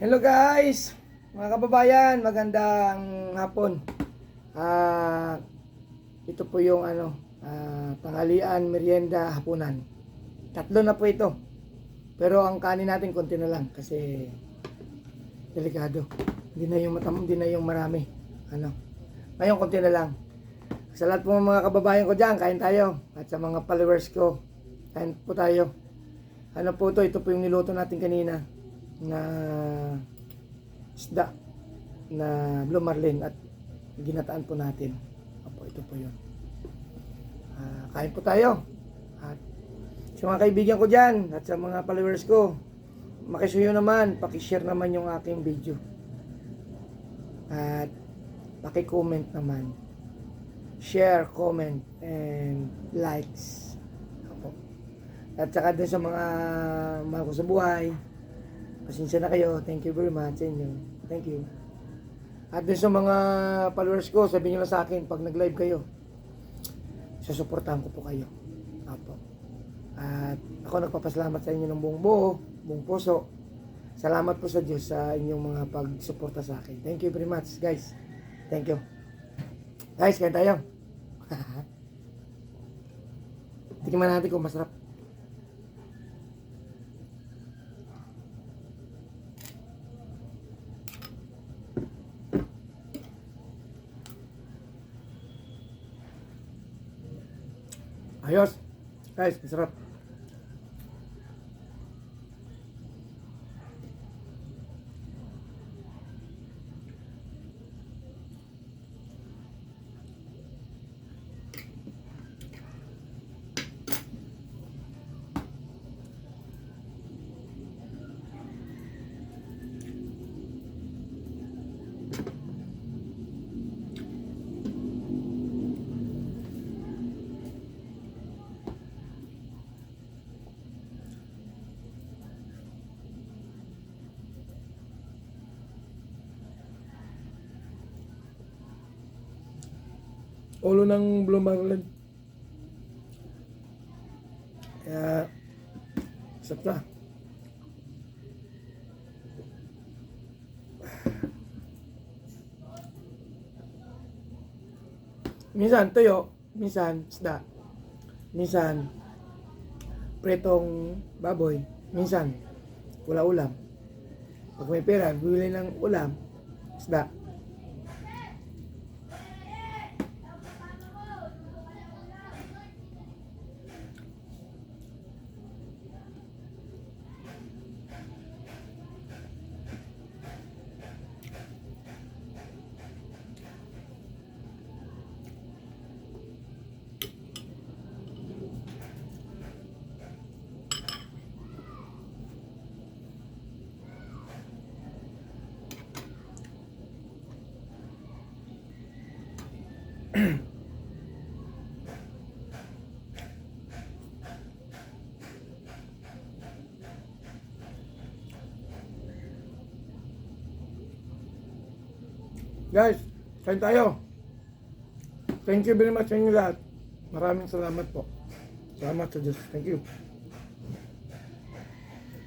Hello guys, mga kababayan, magandang hapon. Ito po yung tanghalian, merienda, hapunan. Tatlo na po ito. Pero ang kanin natin konti na lang kasi delikado. Hindi na yung marami. Ngayon konti na lang. Sa lahat po ng mga kababayan ko diyan, kain tayo. At sa mga followers ko, kain po tayo. Ito po yung niluto natin kanina na isda na blue marlin at ginataan po natin. Ito po yun. Kain po tayo. At sa mga kaibigan ko dyan at sa mga followers ko, makisuyo naman, pakishare naman yung aking video. At paki-comment naman. Share, comment, and likes. At saka din sa mga mahal ko sa buhay, pasensya na kayo. Thank you very much sa inyo. Thank you. At din sa mga followers ko, sabihin nyo lang sa akin pag nag-live kayo, susuportahan ko po kayo. At ako nagpapasalamat sa inyo ng buong buo, buong puso. Salamat po sa Diyos sa inyong mga pagsuporta sa akin. Thank you very much, guys. Thank you. Guys, kain tayo. Tingnan natin kung masarap. Ayos. Guys, masarap. Ulo ng blue marlin. Kaya, sarap na. Minsan tuyo, minsan isda, minsan pretong baboy, minsan wala ulam. Pag may pera, bibili ng ulam, isda. Guys, kain tayo. Thank you very much sa inyo lahat. Maraming salamat po. Salamat sa Diyos. Thank you.